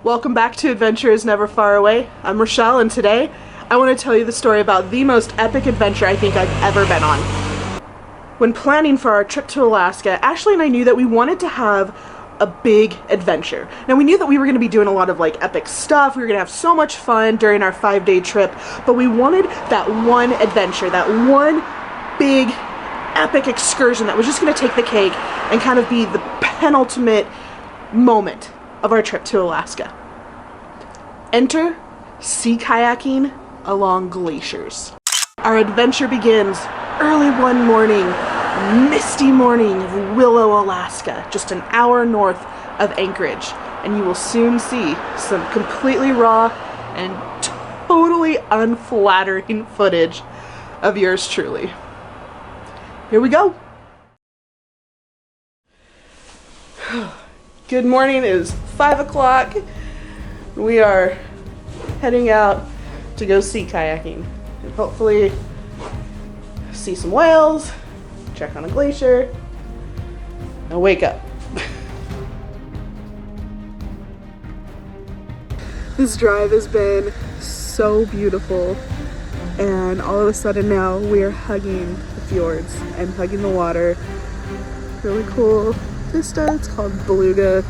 Welcome back to Adventure is Never Far Away. I'm Rachelle, and today I want to tell you the story about the most epic adventure I think I've ever been on. When planning for our trip to Alaska, Ashley and I knew that we wanted to have a big adventure. Now, we knew that we were going to be doing a lot of epic stuff, we were going to have so much fun during our 5-day trip, but we wanted that one adventure, that one big epic excursion that was just going to take the cake and kind of be the penultimate moment of our trip to Alaska. Enter sea kayaking along glaciers. Our adventure begins early one morning, misty morning of Willow, Alaska, just an hour north of Anchorage, and you will soon see some completely raw and totally unflattering footage of yours truly. Here we go. Good morning, it is 5 o'clock. We are heading out to go sea kayaking and hopefully see some whales, check on a glacier, and wake up. This drive has been so beautiful, and all of a sudden now we are hugging the fjords and hugging the water. Really cool vista. It's called Beluga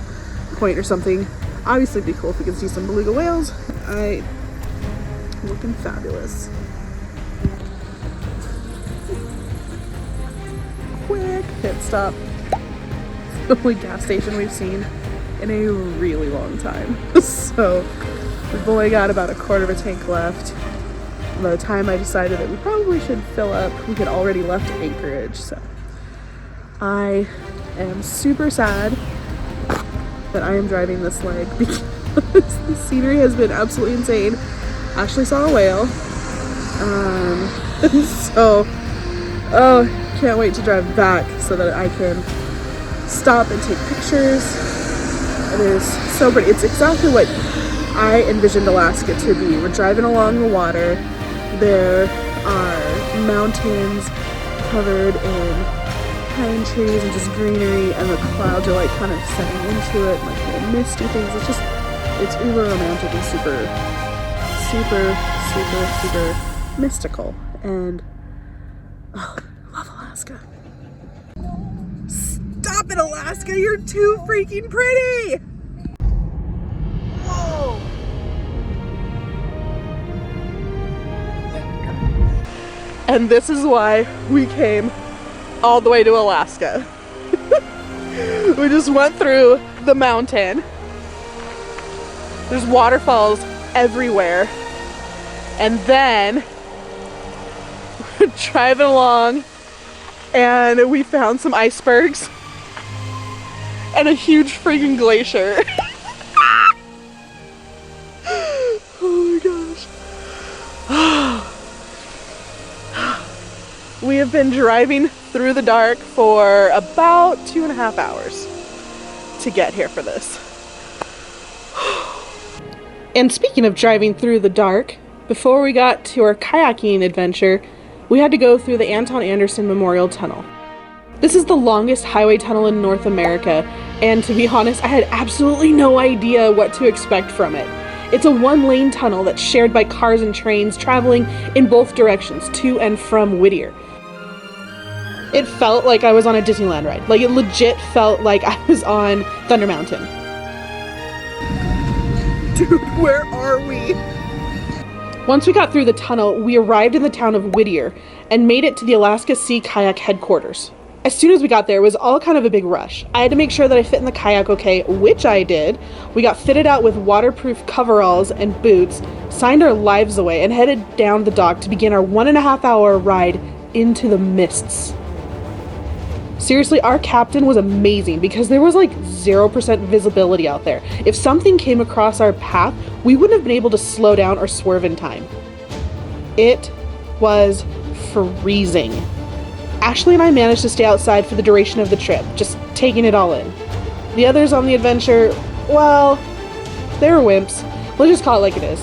Point or something. Obviously it'd be cool if we could see some beluga whales. I'm looking fabulous. Quick pit stop. The only gas station we've seen in a really long time. So we've only got about a quarter of a tank left. By the time I decided that we probably should fill up, we had already left Anchorage. So I am super sad that I am driving this leg because the scenery has been absolutely insane. Ashley saw a whale. Can't wait to drive back so that I can stop and take pictures. It is so pretty. It's exactly what I envisioned Alaska to be. We're driving along the water. There are mountains covered in pine trees and just greenery, and the clouds are kind of setting into it, little misty things. It's uber romantic and super mystical, and I love Alaska. Stop it, Alaska! You're too freaking pretty! Whoa! And this is why we came all the way to Alaska. We just went through the mountain. There's waterfalls everywhere. And then we're driving along and we found some icebergs and a huge freaking glacier. Oh my gosh. We have been driving through the dark for about 2.5 hours to get here for this. And speaking of driving through the dark, before we got to our kayaking adventure, we had to go through the Anton Anderson Memorial Tunnel. This is the longest highway tunnel in North America, and to be honest, I had absolutely no idea what to expect from it. It's a one-lane tunnel that's shared by cars and trains traveling in both directions to and from Whittier. It felt like I was on a Disneyland ride. It legit felt like I was on Thunder Mountain. Dude, where are we? Once we got through the tunnel, we arrived in the town of Whittier and made it to the Alaska Sea Kayak headquarters. As soon as we got there, it was all kind of a big rush. I had to make sure that I fit in the kayak okay, which I did. We got fitted out with waterproof coveralls and boots, signed our lives away, and headed down the dock to begin our 1.5-hour ride into the mists. Seriously, our captain was amazing because there was 0% visibility out there. If something came across our path, we wouldn't have been able to slow down or swerve in time. It was freezing. Ashley and I managed to stay outside for the duration of the trip, just taking it all in. The others on the adventure, well, they were wimps. We'll just call it like it is.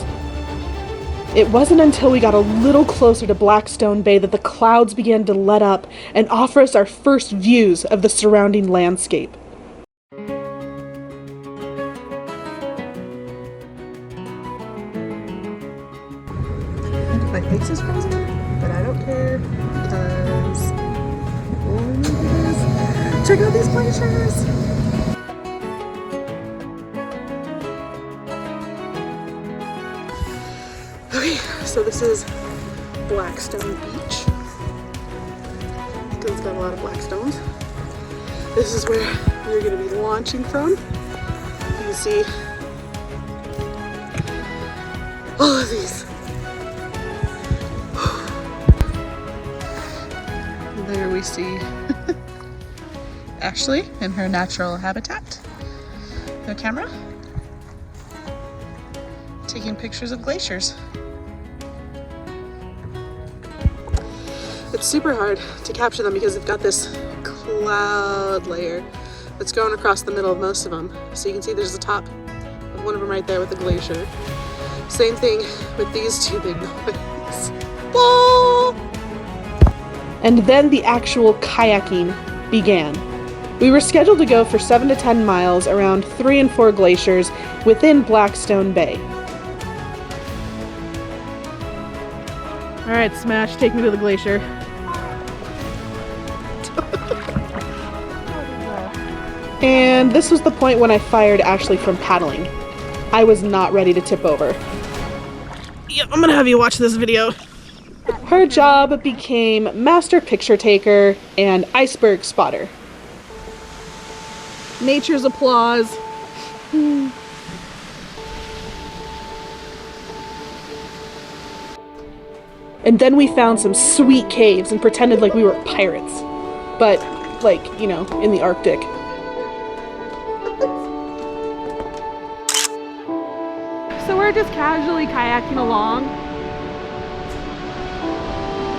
It wasn't until we got a little closer to Blackstone Bay that the clouds began to let up and offer us our first views of the surrounding landscape. My face is frozen, but I don't care because, oh my goodness, check out these glaciers. Okay, so this is Blackstone Beach. Because it's got a lot of blackstones. This is where we're going to be launching from. You can see all of these. There we see Ashley in her natural habitat. No camera. Taking pictures of glaciers. It's super hard to capture them because they've got this cloud layer that's going across the middle of most of them. So you can see there's the top of one of them right there with the glacier. Same thing with these two big boys. Whoa! And then the actual kayaking began. We were scheduled to go for 7 to 10 miles around 3 and 4 glaciers within Blackstone Bay. All right, Smash, take me to the glacier. And this was the point when I fired Ashley from paddling. I was not ready to tip over. Yep, I'm gonna have you watch this video. Her job became master picture taker and iceberg spotter. Nature's applause. And then we found some sweet caves and pretended like we were pirates. But, like, you know, in the Arctic. So we're just casually kayaking along.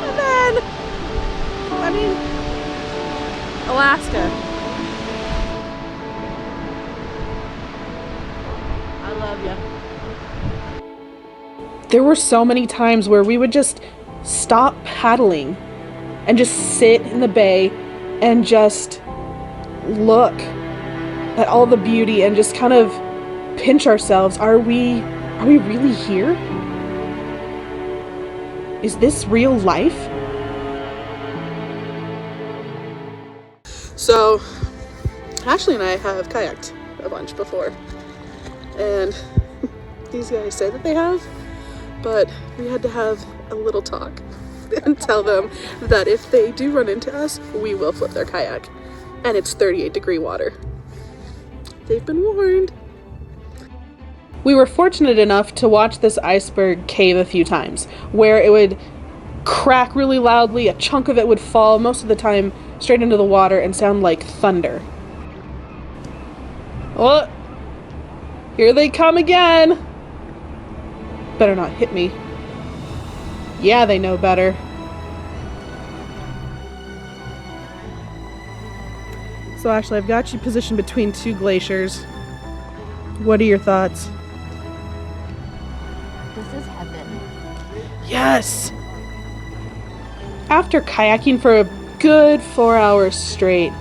And then, I mean, Alaska. I love you. There were so many times where we would just stop paddling and just sit in the bay and just look at all the beauty and just kind of pinch ourselves. Are we really here? Is this real life? So, Ashley and I have kayaked a bunch before, and these guys say that they have, but we had to have a little talk and tell them that if they do run into us, we will flip their kayak, and it's 38-degree water. They've been warned. We were fortunate enough to watch this iceberg cave a few times, where it would crack really loudly, a chunk of it would fall, most of the time straight into the water, and sound like thunder. Oh, here they come again. Better not hit me. Yeah, they know better. So Ashley, I've got you positioned between 2 glaciers. What are your thoughts? This is heaven. Yes! After kayaking for a good 4 hours straight,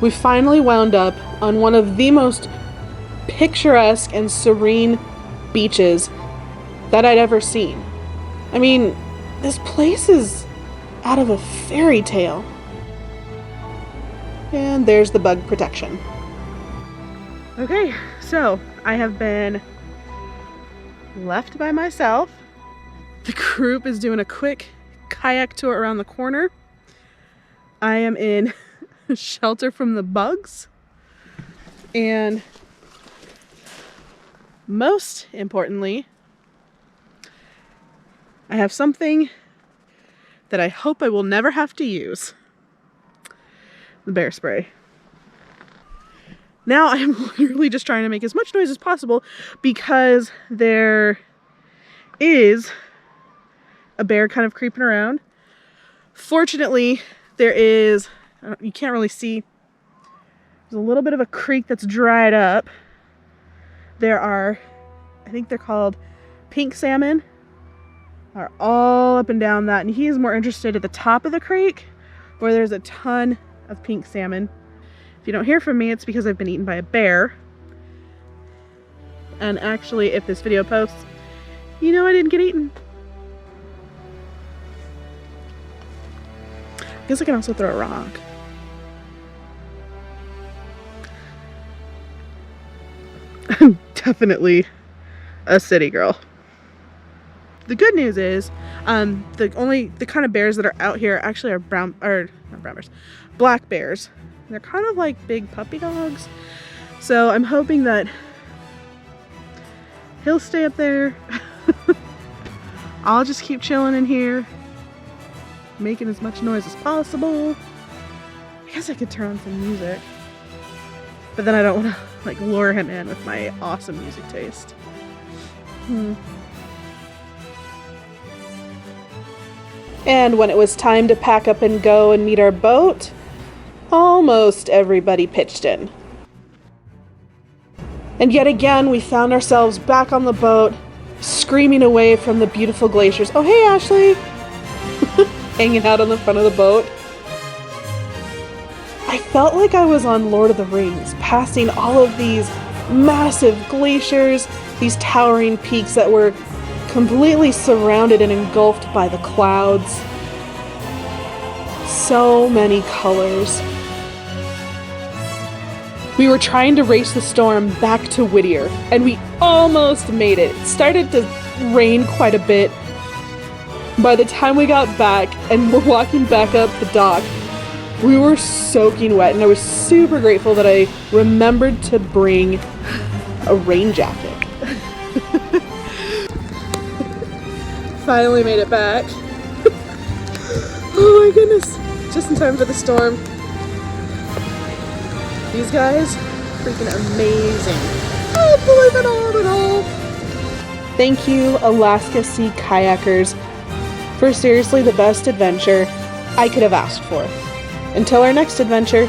we finally wound up on one of the most picturesque and serene beaches that I'd ever seen. I mean, this place is out of a fairy tale. And there's the bug protection. Okay, so I have been left by myself. The group is doing a quick kayak tour around the corner. I am in shelter from the bugs. And most importantly, I have something that I hope I will never have to use. The bear spray. Now I'm literally just trying to make as much noise as possible because there is a bear kind of creeping around. Fortunately, there is, you can't really see, there's a little bit of a creek that's dried up. There are, I think they're called pink salmon, are all up and down that, and he is more interested at the top of the creek where there's a ton of pink salmon. If you don't hear from me, it's because I've been eaten by a bear. And actually, if this video posts, you know I didn't get eaten. I guess I can also throw a rock. I'm definitely a city girl. The good news is, the kind of bears that are out here actually are not brown bears, black bears. They're kind of like big puppy dogs. So I'm hoping that he'll stay up there. I'll just keep chilling in here, making as much noise as possible. I guess I could turn on some music, but then I don't want to like lure him in with my awesome music taste. And when it was time to pack up and go and meet our boat, almost everybody pitched in. And yet again, we found ourselves back on the boat, screaming away from the beautiful glaciers. Oh, hey, Ashley! Hanging out on the front of the boat. I felt like I was on Lord of the Rings, passing all of these massive glaciers, these towering peaks that were completely surrounded and engulfed by the clouds. So many colors. We were trying to race the storm back to Whittier, and we almost made it. It started to rain quite a bit. By the time we got back and were walking back up the dock, we were soaking wet, and I was super grateful that I remembered to bring a rain jacket. Finally made it back. Oh my goodness. Just in time for the storm. These guys, freaking amazing. I don't believe it all at all. Thank you, Alaska Sea Kayakers, for seriously the best adventure I could have asked for. Until our next adventure,